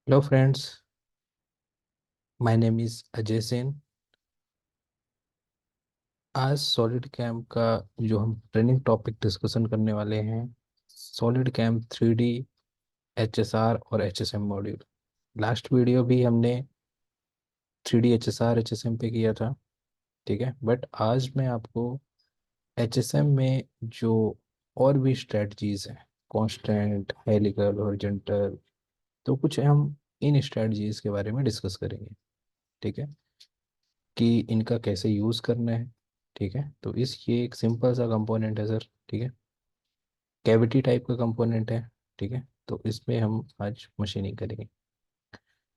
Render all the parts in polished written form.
Hello friends, my name is Ajay Sen. आज solid cam का जो हम ट्रेनिंग टॉपिक डिस्कशन करने वाले हैं, सॉलिड कैम 3D HSR और HSM मॉड्यूल। लास्ट वीडियो भी हमने 3D HSR HSM पे किया था। ठीक है, बट आज मैं आपको HSM में जो और भी स्ट्रेटजीज हैं, कांस्टेंट, हेलिकल, हॉरिजॉन्टल, तो कुछ हम इन स्ट्रेटजीज के बारे में डिस्कस करेंगे। ठीक है, कि इनका कैसे यूज़ करना है। ठीक है, तो इस ये एक सिंपल सा कंपोनेंट है सर। ठीक है, कैविटी टाइप का कंपोनेंट है। ठीक है, तो इसमें हम आज मशीनिंग करेंगे।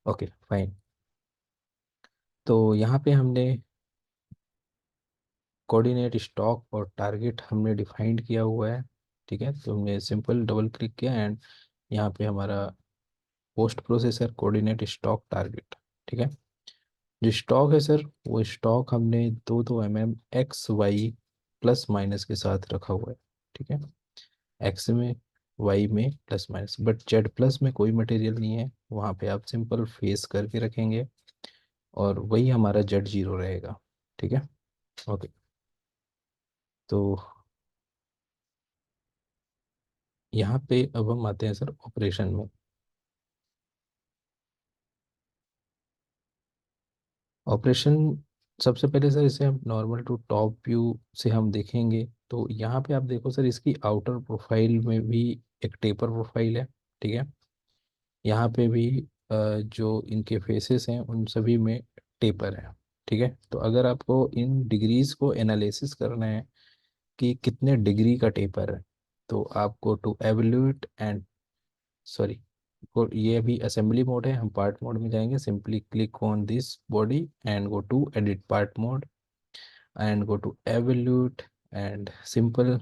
Okay fine. तो यहाँ पे हमने कोऑर्डिनेट, स्टॉक और टारगेट हमने डिफाइंड किया हुआ है। ठीक है, तो हमने सिंपल डबल क्लिक किया एंड यहाँ पे हमारा post processor, coordinate, stock, target. ठीक है, जो स्टॉक है सर, वो स्टॉक हमने 2 2 एक्स वाई प्लस माइनस के साथ रखा हुआ है। ठीक है, एक्स में, वाई में plus minus, but Z plus में कोई मटेरियल नहीं है, वहाँ पे आप सिंपल फेस करके रखेंगे और वही हमारा जेड जीरो रहेगा। ठीक है, ओके। तो यहाँ पे अब हम आते हैं सर ऑपरेशन में। ऑपरेशन, सबसे पहले सर इसे हम नॉर्मल टू टॉप व्यू से हम देखेंगे। तो यहाँ पे आप देखो सर, इसकी आउटर प्रोफाइल में भी एक टेपर प्रोफाइल है। ठीक है, यहाँ पे भी जो इनके फेसेस हैं उन सभी में टेपर है। ठीक है, तो अगर आपको इन डिग्रीज को एनालिसिस करना है कि कितने डिग्री का टेपर है, तो आपको टू एवल्यूट एंड, सॉरी, और ये अभी असेंबली मोड है, हम पार्ट मोड में जाएंगे। Simply click on this body and go to edit part mode and go to evaluate and simple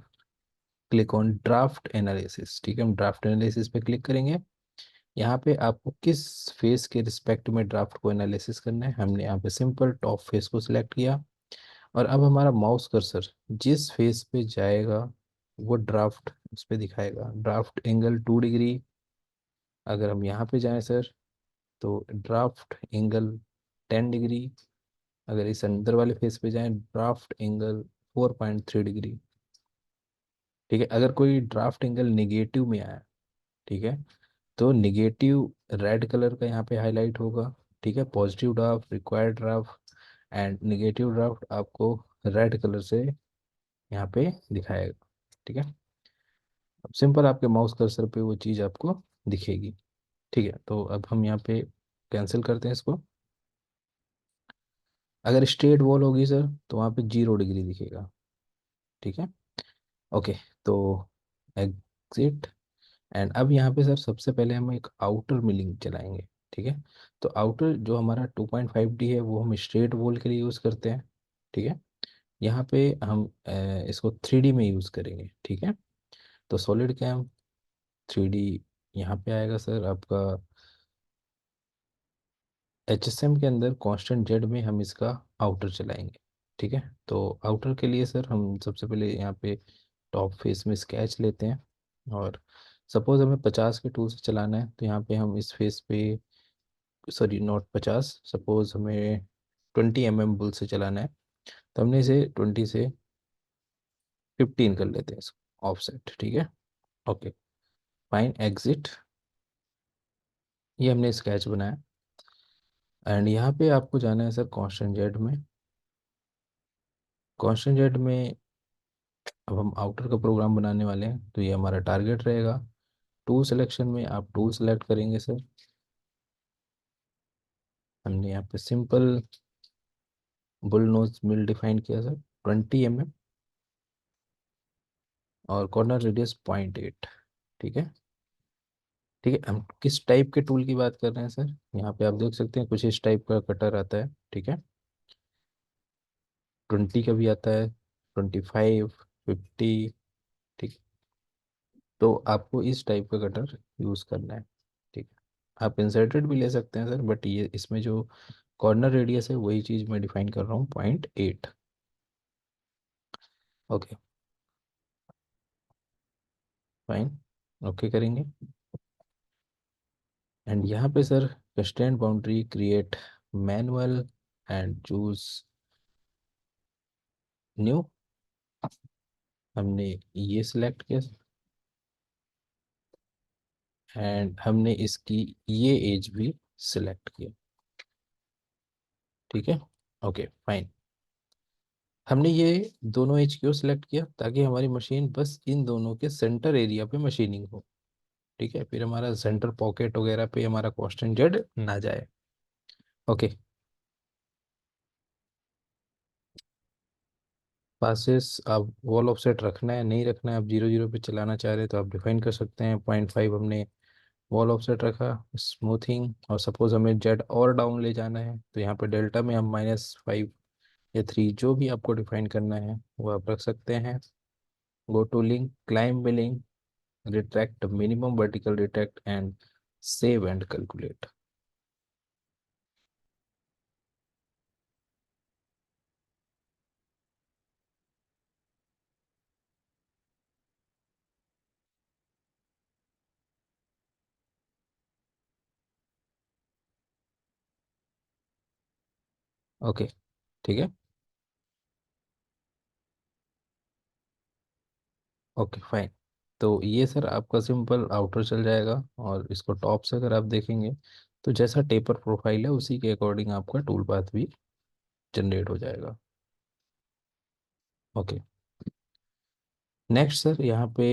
click on draft analysis. ठीक है, हम ड्राफ्ट एनालिसिस पे क्लिक करेंगे। यहाँ पे आपको किस फेस के रिस्पेक्ट में ड्राफ्ट को एनालिसिस करना है, हमने यहाँ पे सिंपल टॉप फेस को सिलेक्ट किया और अब हमारा माउस कर्सर जिस फेस पे जाएगा वो ड्राफ्ट उस पे दिखाएगा। ड्राफ्ट एंगल 2 डिग्री, अगर हम यहाँ पे जाएं सर तो ड्राफ्ट एंगल 10 डिग्री। अगर इस अंदर वाले फेस पे जाएं, ड्राफ्ट एंगल 4.3 डिग्री। ठीक है, अगर कोई ड्राफ्ट एंगल निगेटिव में आया, ठीक है, तो निगेटिव रेड कलर का यहाँ पे हाईलाइट होगा। ठीक है, positive draft, required draft and negative draft आपको रेड कलर से यहाँ पे दिखाएगा। ठीक है, अब सिंपल आपके माउस कर्सर पे वो चीज़ आपको दिखेगी। ठीक है, तो अब हम यहाँ पे कैंसिल करते हैं इसको। अगर स्ट्रेट वॉल होगी सर तो वहाँ पे 0 डिग्री दिखेगा। ठीक है, ओके। तो एग्जिट एंड अब यहाँ पे सर सबसे पहले हम एक आउटर मिलिंग चलाएंगे। ठीक है, तो आउटर जो हमारा 2.5D है वो हम स्ट्रेट वॉल के लिए यूज़ करते हैं। ठीक है, यहाँ पे हम इसको 3D में यूज़ करेंगे। ठीक है, तो सॉलिड कैम 3D यहाँ पे आएगा सर आपका। HSM के अंदर कांस्टेंट जेड में हम इसका आउटर चलाएंगे। ठीक है, तो आउटर के लिए सर हम सबसे पहले यहाँ पे टॉप फेस में स्केच लेते हैं और सपोज हमें 50 के टूल से चलाना है, तो यहाँ पे हम इस फेस पे, सॉरी नॉट 50, सपोज हमें 20 बुल से चलाना है, तो हमने इसे 20 से 15 कर लेते हैं इसको ऑफसेट। ठीक है, ओके फाइन, एग्जिट। ये हमने स्केच बनाया एंड यहाँ पे आपको जाना है सर कांस्टेंट जेड में। कांस्टेंट जेड में अब हम आउटर का प्रोग्राम बनाने वाले हैं, तो ये हमारा टारगेट रहेगा। टूल सिलेक्शन में आप टूल सेलेक्ट करेंगे सर। हमने यहाँ पे सिंपल बुल नोज मिल डिफाइन किया सर, 20 और कॉर्नर रेडियस 0.8। ठीक है, ठीक है, हम किस टाइप के टूल की बात कर रहे हैं सर, यहाँ पे आप देख सकते हैं कुछ इस टाइप का कटर आता है। ठीक है, 20 का भी आता है, 25, 50। ठीक, तो आपको इस टाइप का कटर यूज़ करना है। ठीक है, आप इंसर्टेड भी ले सकते हैं सर, बट ये इसमें जो कॉर्नर रेडियस है वही चीज़ मैं डिफाइन कर रहा हूँ, 0.8। ओके फाइन, ओके करेंगे। एंड यहाँ पे sir constraint boundary create manual and choose new, हमने ये सिलेक्ट किया एंड हमने इसकी ये एज भी सिलेक्ट किया। ठीक है, ओके फाइन। हमने ये दोनों एज क्यों सिलेक्ट किया, ताकि हमारी मशीन बस इन दोनों के सेंटर एरिया पे मशीनिंग हो। ठीक है, फिर हमारा सेंटर पॉकेट वगैरह पे हमारा कांस्टेंट जेड ना जाए। ओके, पासिस आप वॉल ऑफसेट रखना है नहीं रखना है, आप 0 0 पे चलाना चाह रहे हैं तो आप डिफाइन कर सकते हैं। 0.5 हमने वॉल ऑफसेट रखा। स्मूथिंग, और सपोज हमें जेड और डाउन ले जाना है तो यहाँ पे डेल्टा में हम -5 या 3 जो भी आपको डिफाइन करना है वो आप रख सकते हैं। Go to link, climb billing, retract minimum vertical retract and save and calculate. Okay, ठीक है, ओके फाइन। तो ये सर आपका सिंपल आउटर चल जाएगा, और इसको टॉप से अगर आप देखेंगे तो जैसा टेपर प्रोफाइल है उसी के अकॉर्डिंग आपका टूल पाथ भी जनरेट हो जाएगा। ओके, नेक्स्ट सर यहाँ पे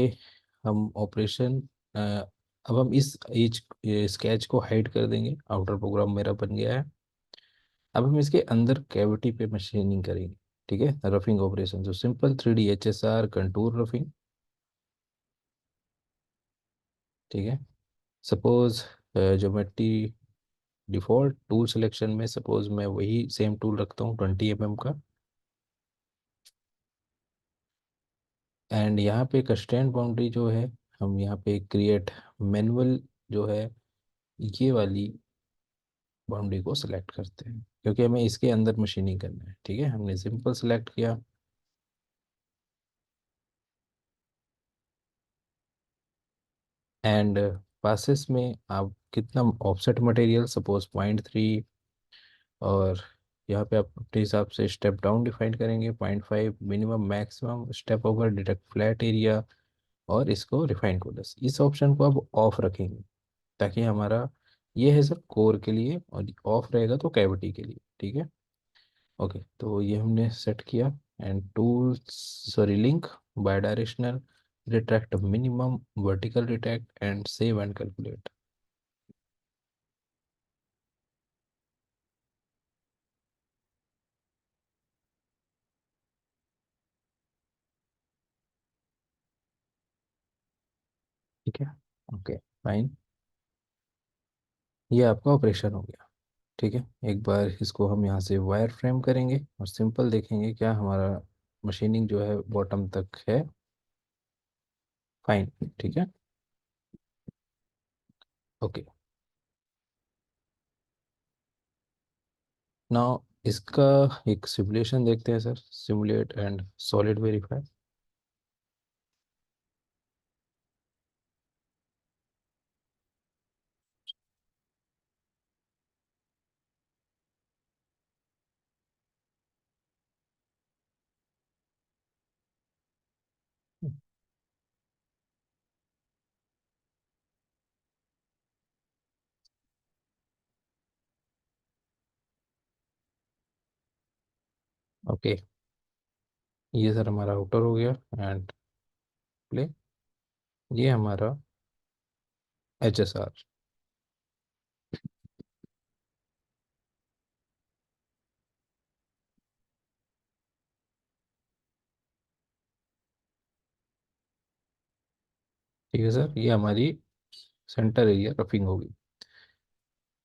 हम ऑपरेशन, अब हम इस एज स्केच को हाइड कर देंगे। आउटर प्रोग्राम मेरा बन गया है। अब हम इसके अंदर कैविटी पे मशीनिंग करेंगे। ठीक है, रफिंग ऑपरेशन, जो simple 3D HSR contour roughing. ठीक है, suppose geometry default tool selection में सपोज मैं वही सेम टूल रखता हूँ 20 mm का। एंड यहाँ पे कंस्ट्रेंट बाउंड्री जो है, हम यहाँ पे क्रिएट मैनुअल जो है ये वाली बाउंड्री को सिलेक्ट करते हैं, क्योंकि हमें इसके अंदर मशीनिंग करना है। ठीक है, हमने सिंपल सिलेक्ट किया। एंड पासेस में आप कितना ऑफसेट मटेरियल, सपोज 0.3, और यहाँ पे आप अपने हिसाब से स्टेप डाउन डिफाइन करेंगे। 0.5 minimum maximum step over detect flat area, और इसको रिफाइन कोडस, इस ऑप्शन को आप ऑफ रखेंगे, ताकि हमारा ये है सर कोर के लिए, और ऑफ रहेगा तो कैविटी के लिए। ठीक है, ओके, तो ये हमने सेट किया। And tools, sorry link, bidirectional, retract minimum vertical retract and save and calculate. ठीक है, ओके फाइन, ये आपका ऑपरेशन हो गया। ठीक है, एक बार इसको हम यहाँ से वायर फ्रेम करेंगे और सिंपल देखेंगे क्या हमारा मशीनिंग जो है बॉटम तक है। फाइन, ठीक है, ओके। नाउ इसका एक सिमुलेशन देखते हैं sir, simulate and solid verify. Okay, ये सर हमारा आउटर हो गया। एंड प्ले, ये हमारा HSR। ठीक है सर, ये हमारी सेंटर एरिया रफिंग होगी।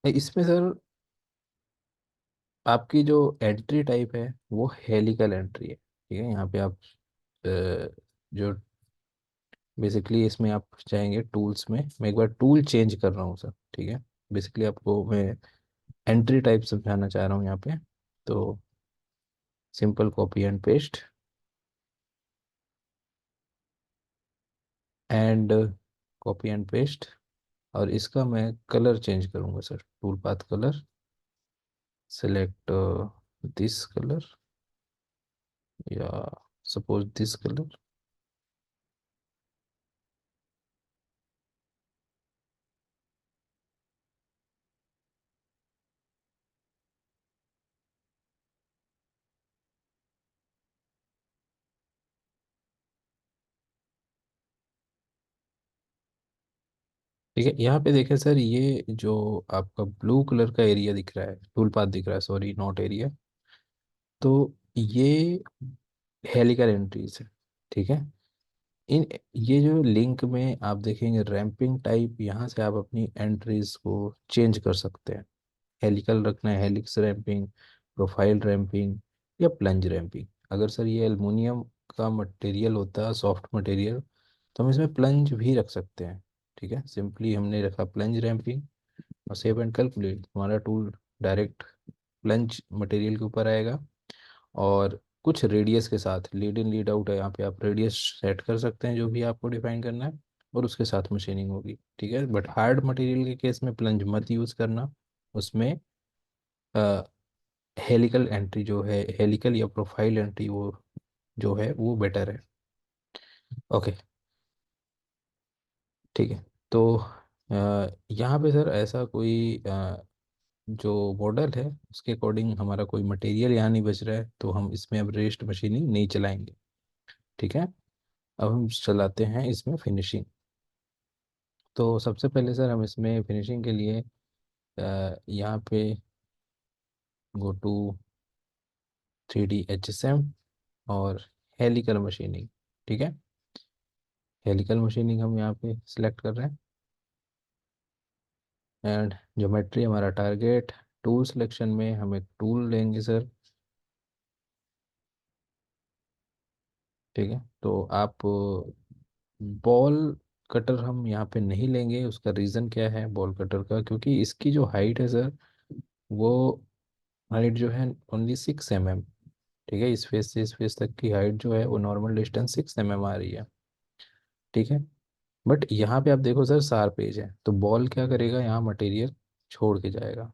इसमें सर आपकी जो एंट्री टाइप है वो हेलिकल एंट्री है। ठीक है, यहाँ पे आप जो बेसिकली इसमें आप जाएंगे टूल्स में, मैं एक बार टूल चेंज कर रहा हूँ सर। ठीक है, बेसिकली आपको मैं एंट्री टाइप समझाना चाह रहा हूँ यहाँ पे। तो simple copy and paste, and copy and paste, और इसका मैं कलर चेंज करूँगा sir, tool path colour, select this colour या सपोज दिस कलर। ठीक है, यहाँ पे देखें सर, ये जो आपका ब्लू कलर का एरिया दिख रहा है, टूल पाथ दिख रहा है, सॉरी नॉट एरिया, तो ये हेलिकल एंट्रीज है। ठीक है, इन ये जो लिंक में आप देखेंगे रैंपिंग टाइप, यहाँ से आप अपनी एंट्रीज को चेंज कर सकते हैं। हेलिकल रखना है, हेलिक्स रैंपिंग, प्रोफाइल रैंपिंग या प्लंज रैंपिंग। अगर सर ये एल्युमिनियम का मटेरियल होता है, सॉफ्ट मटेरियल, तो हम इसमें प्लंज भी रख सकते हैं। ठीक है, सिंपली हमने रखा प्लंज रैंपिंग और सेव एंड कैलकुलेट, हमारा टूल डायरेक्ट प्लंज मटेरियल के ऊपर आएगा। और कुछ रेडियस के साथ, लीड इन लीड आउट है, यहाँ पे आप रेडियस सेट कर सकते हैं जो भी आपको डिफाइन करना है, और उसके साथ मशीनिंग होगी। ठीक है, बट हार्ड मटेरियल के केस में प्लंज मत यूज़ करना, उसमें हेलिकल एंट्री जो है, हेलिकल या प्रोफाइल एंट्री वो जो है वो बेटर है। ओके, ठीक है। तो यहाँ पे सर ऐसा कोई जो मॉडल है उसके अकॉर्डिंग हमारा कोई मटेरियल यहाँ नहीं बच रहा है, तो हम इसमें अब रेस्ट मशीनिंग नहीं चलाएंगे। ठीक है, अब हम चलाते हैं इसमें फिनिशिंग। तो सबसे पहले सर हम इसमें फिनिशिंग के लिए यहाँ पे गो टू 3D HSM और हेलिकल मशीनिंग। ठीक है, हेलिकल मशीनिंग हम यहाँ पे सिलेक्ट कर रहे हैं, एंड ज्योमेट्री हमारा टारगेट। टूल सिलेक्शन में हम एक टूल लेंगे सर। ठीक है, तो आप बॉल कटर हम यहाँ पे नहीं लेंगे। उसका रीज़न क्या है बॉल कटर का, क्योंकि इसकी जो हाइट है सर, वो हाइट जो है ओनली 6 mm। ठीक है, इस फेस से इस फेस तक की हाइट जो है वो नॉर्मल डिस्टेंस 6 mm आ रही है। ठीक है, बट यहाँ पे आप देखो सर, शार्प पेज है, तो बॉल क्या करेगा, यहाँ मटेरियल छोड़ के जाएगा।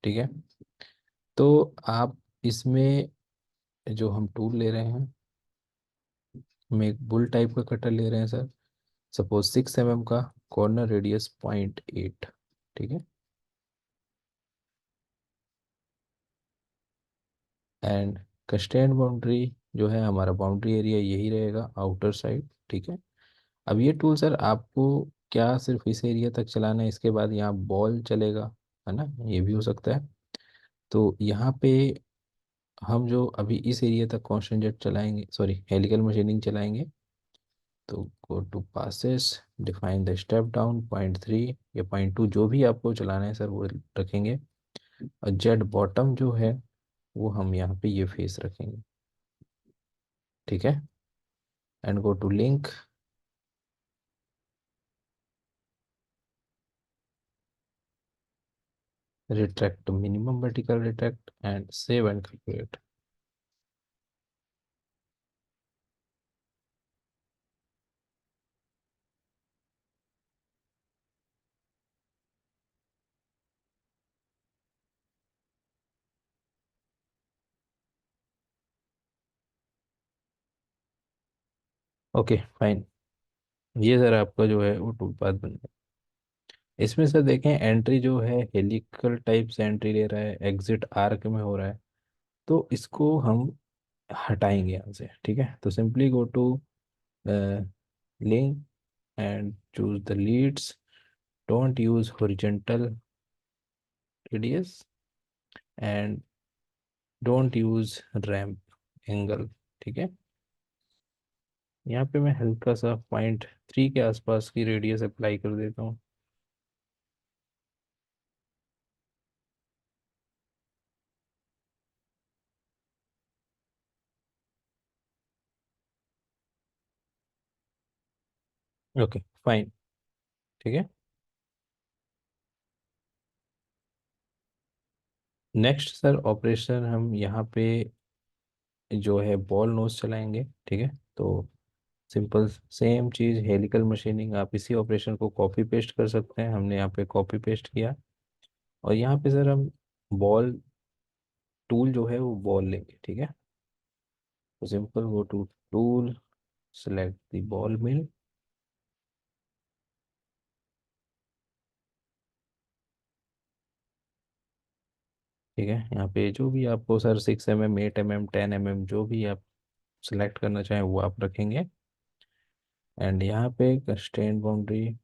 ठीक है, तो आप इसमें जो हम टूल ले रहे हैं, हम एक बुल टाइप का कटर ले रहे हैं सर। सपोज 6 mm का, कॉर्नर रेडियस 0.8। ठीक है, एंड कंस्ट्रेंट बाउंड्री जो है, हमारा बाउंड्री एरिया यही रहेगा, आउटर साइड। ठीक है, अब ये टूल सर आपको क्या सिर्फ इस एरिया तक चलाना है, इसके बाद यहाँ बॉल चलेगा, है ना, ये भी हो सकता है। तो यहाँ पे हम जो अभी इस एरिया तक कांस्टेंट जेट चलाएंगे, सॉरी हेलिकल मशीनिंग चलाएंगे, तो go to passes, define the step down 0.3 या 0.2, जो भी आपको चलाना है सर वो रखेंगे। और जेट बॉटम जो है वो हम यहाँ पे ये फेस रखेंगे। ठीक है, and go to link, retract minimum vertical retract and save and calculate. Okay fine, ये सर आपका जो है वो टूल पाथ बन गया। इसमें सर देखें, एंट्री जो है हेलिकल टाइप से एंट्री ले रहा है, एग्जिट आर्क में हो रहा है, तो इसको हम हटाएंगे यहाँ से। ठीक है, तो simply go to link and choose the leads, don't use horizontal radius and don't use ramp angle. ठीक है, यहाँ पे मैं हल्का सा 0.3 के आसपास की रेडियस अप्लाई कर देता हूँ। ओके फाइन, ठीक है। नेक्स्ट सर ऑपरेशन हम यहाँ पे जो है बॉल नोज चलाएंगे। ठीक है, तो सिंपल सेम चीज़ हेलिकल मशीनिंग, आप इसी ऑपरेशन को कॉपी पेस्ट कर सकते हैं। हमने यहाँ पे कॉपी पेस्ट किया, और यहाँ पे सर हम बॉल टूल जो है वो बॉल लेंगे, ठीक है। तो simple go to tool, select the ball mill, ठीक है। यहाँ पे जो भी आपको सर 6 mm, 8 mm, 10 mm जो भी आप सिलेक्ट करना चाहें वो आप रखेंगे। एंड यहाँ पे कंस्ट्रेंट बाउंड्री,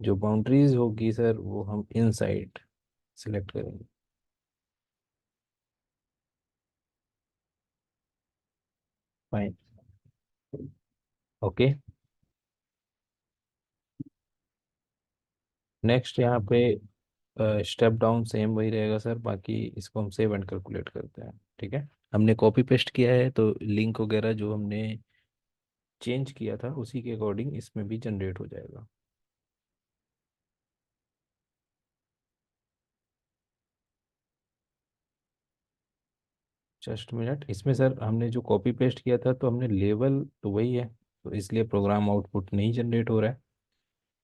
जो बाउंड्रीज होगी सर वो हम इनसाइड सिलेक्ट करेंगे। Fine, okay. नेक्स्ट यहाँ पे स्टेप डाउन सेम वही रहेगा सर, बाकी इसको हम सेव एंड कैलकुलेट करते हैं, ठीक है। हमने कॉपी पेस्ट किया है तो लिंक वगैरह जो हमने चेंज किया था उसी के अकॉर्डिंग इसमें भी जनरेट हो जाएगा। जस्ट मिनट, इसमें सर हमने जो कॉपी पेस्ट किया था तो हमने लेवल तो वही है, तो इसलिए प्रोग्राम आउटपुट नहीं जनरेट हो रहा है।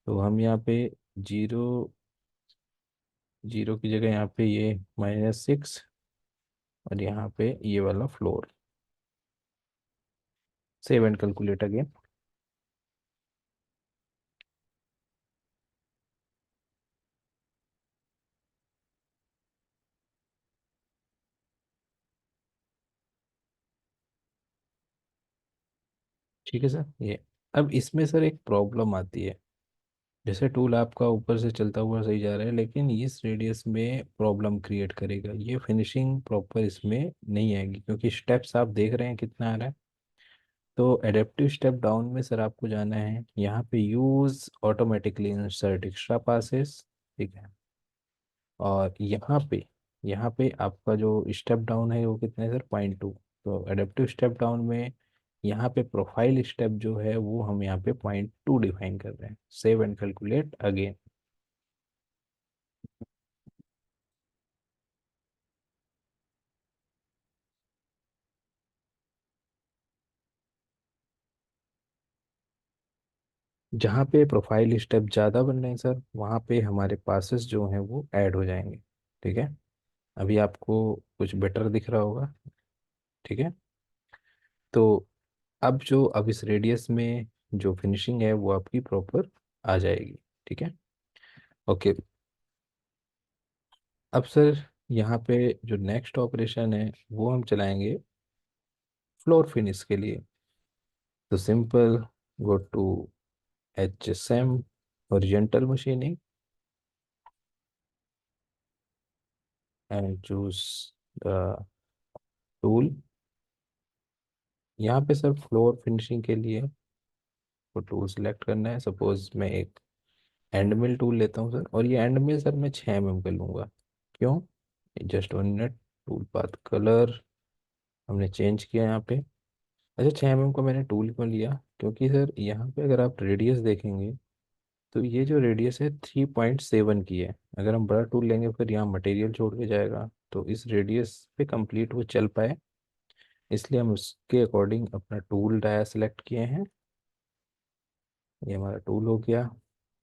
तो हम यहाँ पे जीरो, जीरो की जगह यहाँ पे ये -6, और यहाँ पे ये वाला floor, save and calculate again. ठीक है सर, ये अब इसमें सर एक प्रॉब्लम आती है। जैसे टूल आपका ऊपर से चलता हुआ सही जा रहा है, लेकिन इस रेडियस में प्रॉब्लम क्रिएट करेगा, ये फिनिशिंग प्रॉपर इसमें नहीं आएगी, क्योंकि स्टेप्स आप देख रहे हैं कितना आ रहा है। तो एडेप्टिव स्टेप डाउन में सर आपको जाना है यहाँ पे use automatically insert extra passes, ठीक है। और यहाँ पे आपका जो स्टेप डाउन है वो कितना है सर, 0.2। तो एडेप्टिव स्टेप डाउन में यहाँ पे प्रोफाइल स्टेप जो है वो हम यहाँ पे 0.2 डिफाइन कर रहे हैं। Save and calculate again. जहाँ पे प्रोफाइल स्टेप ज़्यादा बन रहे हैं सर, वहाँ पे हमारे पासेस जो हैं वो ऐड हो जाएंगे, ठीक है। अभी आपको कुछ बेटर दिख रहा होगा, ठीक है। तो अब इस रेडियस में जो फिनिशिंग है वो आपकी प्रॉपर आ जाएगी, ठीक है। ओके। अब सर यहाँ पे जो नेक्स्ट ऑपरेशन है वो हम चलाएंगे फ्लोर फिनिश के लिए। तो simple go to HSM, horizontal machining, and choose the tool. यहाँ पे सर फ्लोर फिनिशिंग के लिए वो टूल सिलेक्ट करना है। सपोज मैं एक एंड मिल टूल लेता हूँ सर, और ये एंड मिल सर मैं 6 mm का लूँगा। क्यों? Just 1 minute. Tool path colour हमने चेंज किया यहाँ पे। अच्छा, 6 mm का मैंने टूल क्यों लिया? क्योंकि सर यहाँ पे अगर आप रेडियस देखेंगे तो ये जो रेडियस है 3.7 की है। अगर हम बड़ा टूल लेंगे फिर यहाँ मटेरियल छोड़ के जाएगा, तो इस रेडियस पे कंप्लीट वो चल पाए, इसलिए हम उसके अकॉर्डिंग अपना टूल डाया सेलेक्ट किए हैं। ये हमारा टूल हो गया।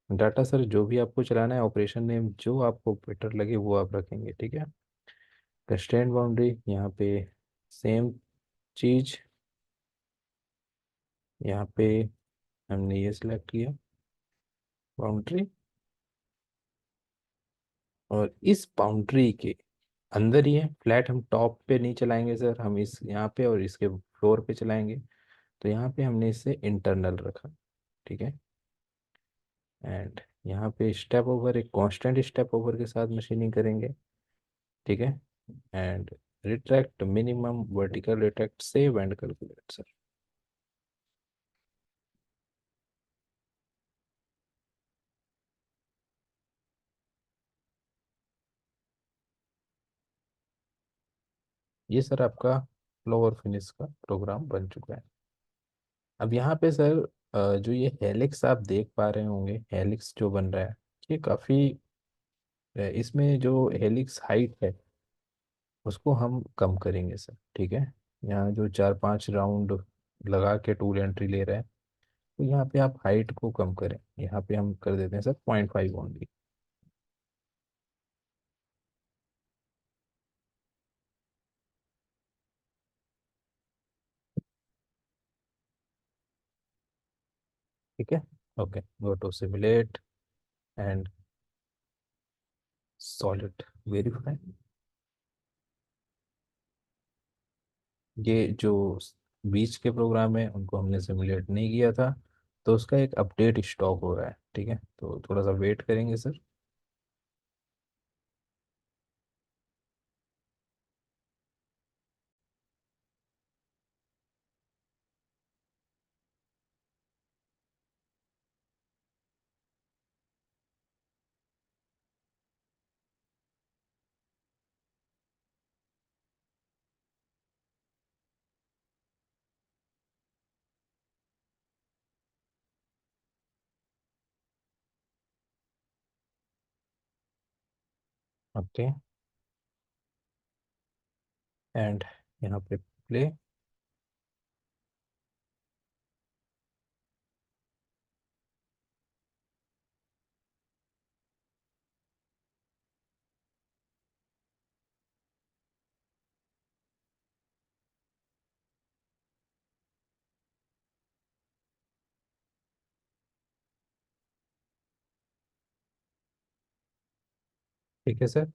डाटा सर जो भी आपको चलाना है, ऑपरेशन नेम जो आपको बेटर लगे वो आप रखेंगे, ठीक है। कंस्ट्रेंट बाउंड्री यहाँ पे सेम चीज, यहाँ पे हमने ये सिलेक्ट किया बाउंड्री, और इस बाउंड्री के अंदर ही है फ्लैट। हम टॉप पे नहीं चलाएंगे सर, हम इस यहाँ पे और इसके फ्लोर पे चलाएंगे। तो यहाँ पे हमने इसे इंटरनल रखा, ठीक है। एंड यहाँ पे स्टेप ओवर एक कांस्टेंट स्टेप ओवर के साथ मशीनिंग करेंगे, ठीक है। And retract minimum vertical retract, save and calculate sir. ये सर आपका फ्लोर फिनिश का प्रोग्राम बन चुका है। अब यहाँ पे सर जो ये हेलिक्स आप देख पा रहे होंगे, हेलिक्स जो बन रहा है ये काफ़ी, इसमें जो हेलिक्स हाइट है उसको हम कम करेंगे सर, ठीक है। यहाँ जो 4-5 राउंड लगा के टूल एंट्री ले रहा है, तो यहाँ पे आप हाइट को कम करें, यहाँ पे हम कर देते हैं सर 0.5 ओनली। ठीक है। Okay, go to simulate and solid verify. ये जो बीच के प्रोग्राम है उनको हमने सिमुलेट नहीं किया था, तो उसका एक अपडेट स्टॉक हो रहा है। ठीक है, तो थोड़ा सा वेट करेंगे सर। ओके, एंड यहाँ पे प्ले। ठीक है सर।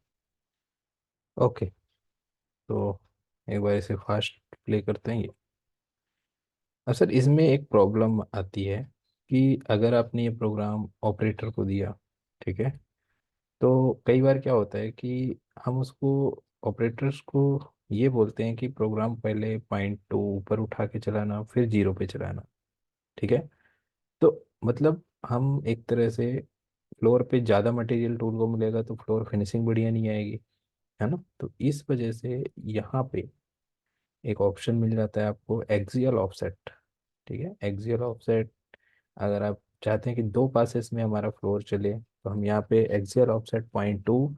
ओके, तो एक बार इसे फास्ट प्ले करते हैं ये। अब सर इसमें एक प्रॉब्लम आती है कि अगर आपने ये प्रोग्राम ऑपरेटर को दिया, ठीक है, तो कई बार क्या होता है कि हम उसको ऑपरेटर्स को ये बोलते हैं कि प्रोग्राम पहले पॉइंट टू ऊपर उठा के चलाना फिर जीरो पे चलाना। ठीक है, तो मतलब हम एक तरह से फ्लोर पे ज़्यादा मटेरियल टूल को मिलेगा तो फ्लोर फिनिशिंग बढ़िया नहीं आएगी, है ना। तो इस वजह से यहाँ पे एक ऑप्शन मिल जाता है आपको, एक्सियल ऑफसेट। ठीक है, एक्सियल ऑफसेट, अगर आप चाहते हैं कि दो पासेस में हमारा फ्लोर चले, तो हम यहाँ पे axial offset 0.2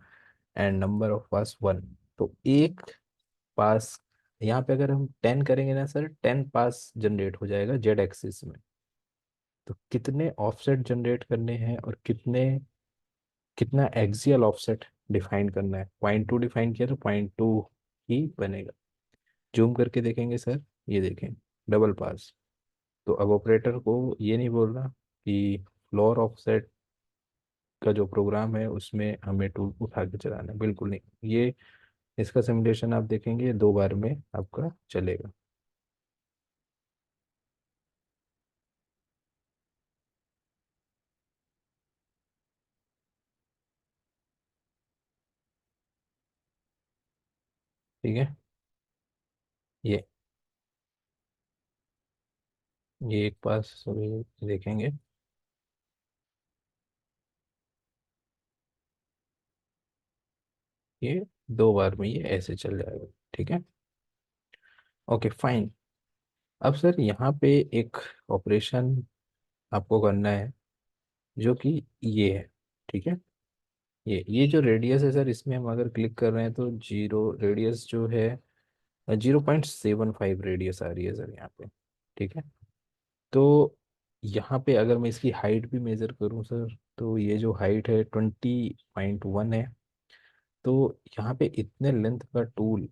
and number of pass 1। तो एक पास, यहाँ पे अगर हम 10 करेंगे ना सर, 10 पास जनरेट हो जाएगा जेड एक्सिस में। तो कितने ऑफसेट जनरेट करने हैं और कितना एक्सियल ऑफसेट डिफाइन करना है, 0.2 डिफाइन किया तो 0.2 ही बनेगा। जूम करके देखेंगे सर, ये देखें, डबल पास। तो अब ऑपरेटर को ये नहीं बोलना कि फ्लोर ऑफसेट का जो प्रोग्राम है उसमें हमें टूल उठा के चलाना है, बिल्कुल नहीं। ये इसका सिमुलेशन आप देखेंगे 2 बार में आपका चलेगा। ठीक है, ये ये एक पास अभी देखेंगे, ये 2 बार में ये ऐसे चल जाएगा। ठीक है, ओके फाइन। अब सर यहाँ पे एक ऑपरेशन आपको करना है जो कि ये है। ठीक है, ये जो रेडियस है सर, इसमें हम अगर क्लिक कर रहे हैं तो जीरो रेडियस जो है, 0.75 रेडियस आ रही है सर यहाँ पे। ठीक है, तो यहाँ पे अगर मैं इसकी हाइट भी मेजर करूँ सर, तो ये जो हाइट है 20.1 है। तो यहाँ पे इतने लेंथ का टूल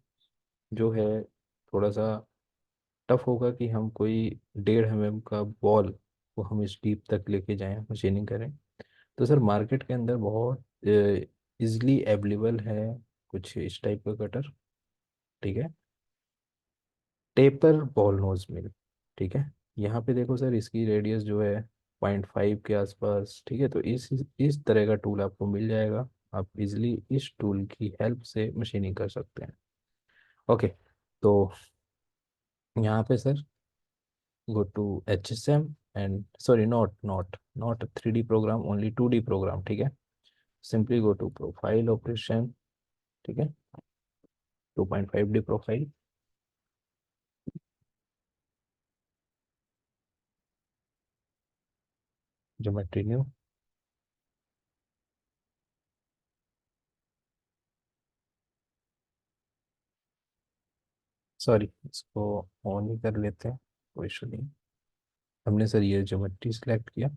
जो है, थोड़ा सा टफ होगा कि हम कोई 1.5 mm का बॉल को हम इस डीप तक लेके जाएं, मशीनिंग करें। तो सर मार्केट के अंदर बहुत इजली अवेलेबल है कुछ इस टाइप का कटर। ठीक है, टेपर बॉल नोज मिल। ठीक है, यहाँ पे देखो सर, इसकी रेडियस जो है 0.5 के आसपास। ठीक है, तो इस तरह का टूल आपको मिल जाएगा। आप इजिली इस टूल की हेल्प से मशीनिंग कर सकते हैं। ओके, तो यहाँ पे sir go to HSM and sorry, not 3D program, only 2D program. ठीक है, simply go to profile operation. ठीक है, 2.5D profile, geometry new. Sorry, इसको ऑन ही कर लेते हैं। कोई इशू नहीं। हमने सर ये ज्योमेट्री सिलेक्ट किया,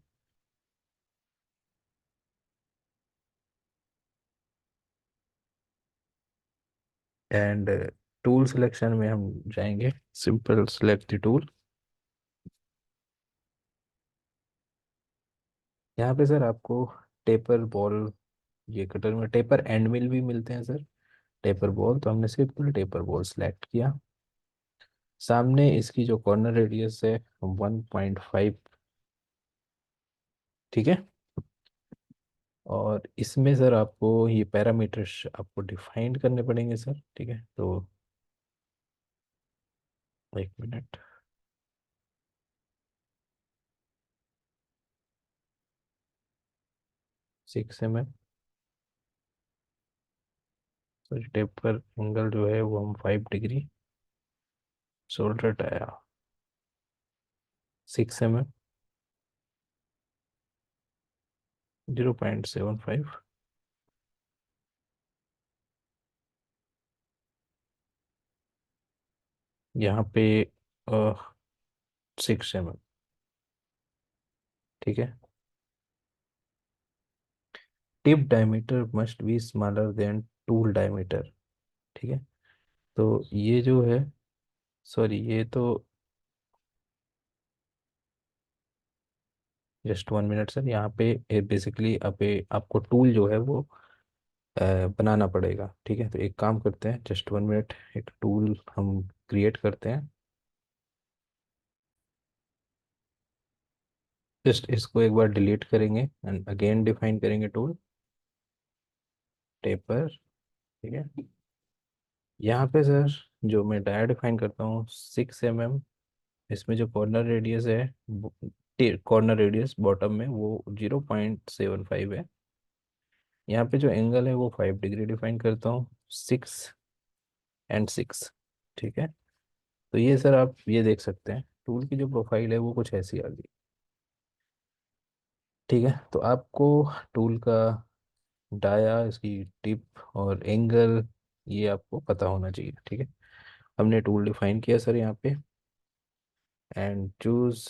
एंड टूल सिलेक्शन में हम जाएंगे सिंपल सेलेक्ट द टूल। यहाँ पे सर आपको टेपर बॉल, ये कटर में टेपर एंड मिल भी मिलते हैं सर, टेपर बॉल, तो हमने सिंपल टेपर बॉल सिलेक्ट किया। सामने इसकी जो कॉर्नर रेडियस है 1.5, ठीक है। और इसमें सर आपको ये पैरामीटर्स आपको डिफाइन करने पड़ेंगे सर, ठीक है। तो एक minute, 6 mm। Sir taper angle जो है वो हम 5 डिग्री, शोल्डर टाया 6 mm, 0.75। यहाँ पे 6 mm, ठीक है। Tip diameter must be smaller than tool diameter, ठीक है। तो ये जो है, सॉरी ये तो, जस्ट 1 मिनट सर, यहाँ पे बेसिकली आपको टूल जो है वो बनाना पड़ेगा, ठीक है। तो एक काम करते हैं, जस्ट 1 मिनट, एक टूल हम क्रिएट करते हैं। जस्ट इसको एक बार डिलीट करेंगे एंड अगेन डिफाइन करेंगे टूल, टेपर, ठीक है। यहाँ पे सर जो मैं डाया डिफाइन करता हूँ 6 mm, इसमें जो कॉर्नर रेडियस है, कॉर्नर रेडियस बॉटम में वो 0.75 है। यहाँ पे जो एंगल है वो 5 डिग्री डिफाइन करता हूँ, 6 and 6, ठीक है। तो ये सर आप ये देख सकते हैं टूल की जो प्रोफाइल है वो कुछ ऐसी आ गई, ठीक है। तो आपको टूल का डाया, इसकी टिप और एंगल, ये आपको पता होना चाहिए, ठीक है। हमने टूल डिफाइन किया सर यहाँ पे, एंड चूज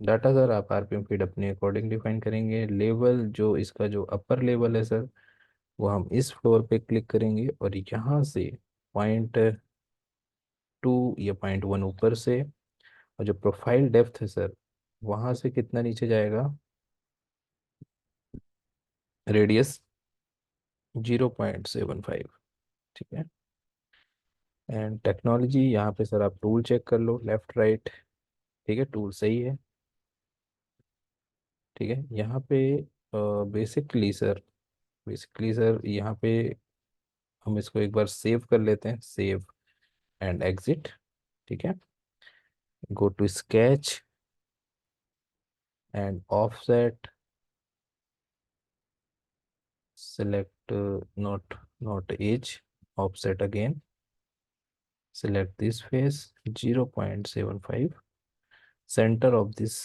डाटा सर, आप आरपीएम फीड अपने अकॉर्डिंग डिफाइन करेंगे। लेवल जो इसका जो अपर लेवल है सर, वो हम इस फ्लोर पे क्लिक करेंगे और यहाँ से .2 या .1 ऊपर से, और जो प्रोफाइल डेप्थ है सर, वहाँ से कितना नीचे जाएगा, रेडियस 0.75, ठीक है। एंड टेक्नोलॉजी, यहाँ पे सर आप टूल चेक कर लो लेफ्ट राइट, ठीक है, टूल सही है, ठीक है। यहाँ पे बेसिकली सर यहाँ पे हम इसको एक बार सेव कर लेते हैं, सेव एंड एग्जिट, ठीक है। Go to sketch and offset, select not edge, offset again, select this face 0.75, center of this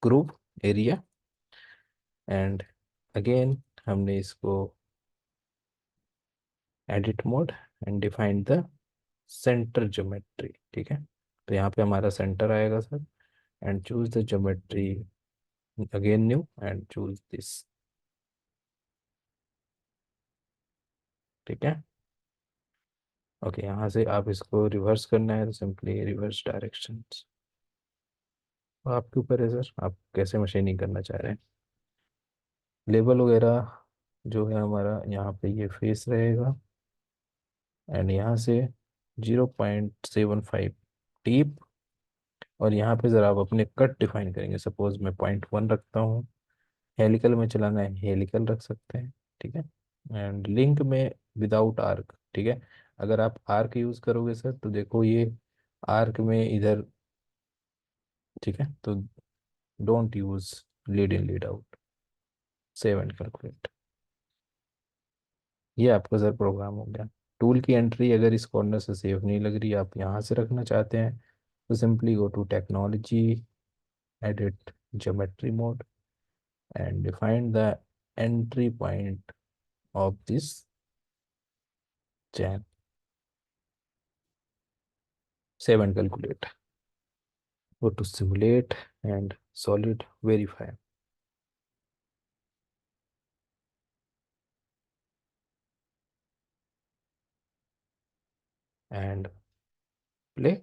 group area, and again हमने इसको edit mode and define the center geometry, ठीक है। तो यहाँ पे हमारा सेंटर आएगा sir, and choose the geometry, again new and choose this, ठीक है। ओके, यहाँ से आप इसको रिवर्स करना है तो सिंपली रिवर्स डायरेक्शन, आपके ऊपर है सर, आप कैसे मशीनिंग करना चाह रहे हैं। लेबल वगैरह जो है हमारा यहाँ पे ये फेस रहेगा, एंड यहाँ से 0.75 टीप, और यहाँ पे ज़रा आप अपने कट डिफाइन करेंगे। सपोज मैं .1 रखता हूँ, हेलिकल में चलाना है हेलिकल रख सकते हैं, ठीक है। एंड लिंक में विदाउट आर्क, ठीक है। अगर आप आर्क यूज़ करोगे सर तो देखो ये आर्क में इधर, ठीक है। तो don't use lead in lead out, save and calculate. ये आपका सर प्रोग्राम हो गया। टूल की एंट्री अगर इस कॉर्नर से सेव नहीं लग रही, आप यहाँ से रखना चाहते हैं, तो simply go to technology, edit geometry mode, and define the entry point of this chain, save and calculate, go to simulate and solid verify and play.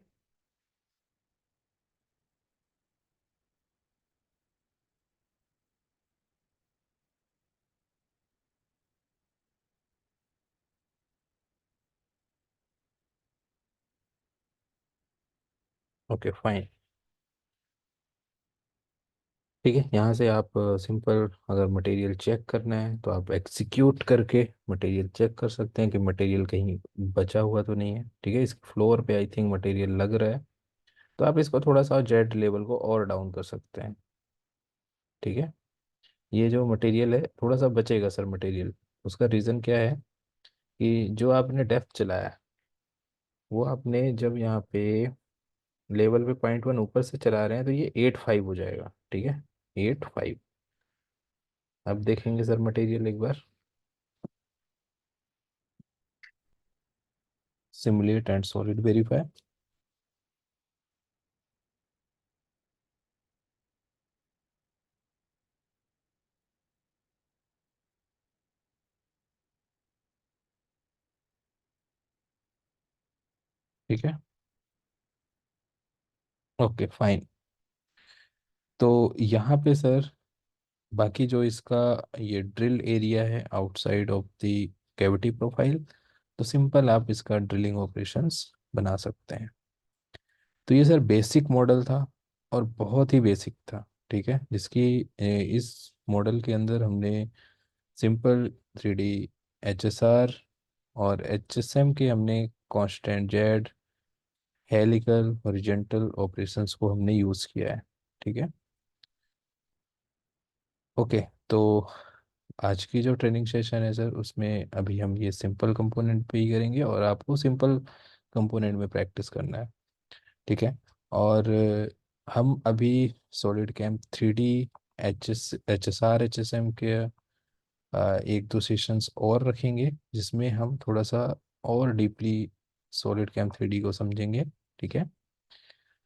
Okay fine. ठीक है, यहाँ से आप सिंपल अगर मटेरियल चेक करना है तो आप एग्जीक्यूट करके मटेरियल चेक कर सकते हैं कि मटेरियल कहीं बचा हुआ तो नहीं है। ठीक है, इसके फ्लोर पे आई थिंक मटेरियल लग रहा है, तो आप इसको थोड़ा सा जेड लेवल को और डाउन कर सकते हैं। ठीक है, ये जो मटेरियल है थोड़ा सा बचेगा सर मटेरियल। उसका रीज़न क्या है कि जो आपने डेप्थ चलाया है वो आपने जब यहाँ पे लेवल पे 0.1 ऊपर से चला रहे हैं तो ये 8.5 हो जाएगा। ठीक है, 8.5। अब देखेंगे सर मटेरियल एक बार, सिमुलेट एंड सॉलिड वेरीफाई। ठीक है, ओके फाइन। तो यहाँ पे सर बाकी जो इसका ये ड्रिल एरिया है outside of the cavity profile, तो सिंपल आप इसका ड्रिलिंग ऑपरेशंस बना सकते हैं। तो ये सर बेसिक मॉडल था और बहुत ही बेसिक था। ठीक है, जिसकी इस मॉडल के अंदर हमने सिंपल 3D HSR और HSM के हमने constant Z helical horizontal operations को हमने यूज़ किया है। ठीक है, ओके। तो आज की जो ट्रेनिंग सेशन है सर उसमें अभी हम ये सिंपल कंपोनेंट पे ही करेंगे और आपको सिंपल कंपोनेंट में प्रैक्टिस करना है। ठीक है, और हम अभी solid cam 3D HSR HSM के एक दो सेशंस और रखेंगे जिसमें हम थोड़ा सा और डीपली सॉलिड कैम 3D को समझेंगे। ठीक है,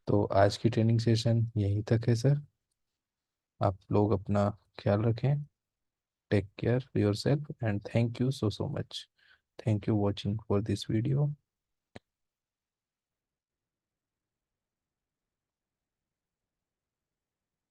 तो आज की ट्रेनिंग सेशन यहीं तक है सर। आप लोग अपना ख्याल रखें। Take care yourself and thank you so much. Thank you watching for this video.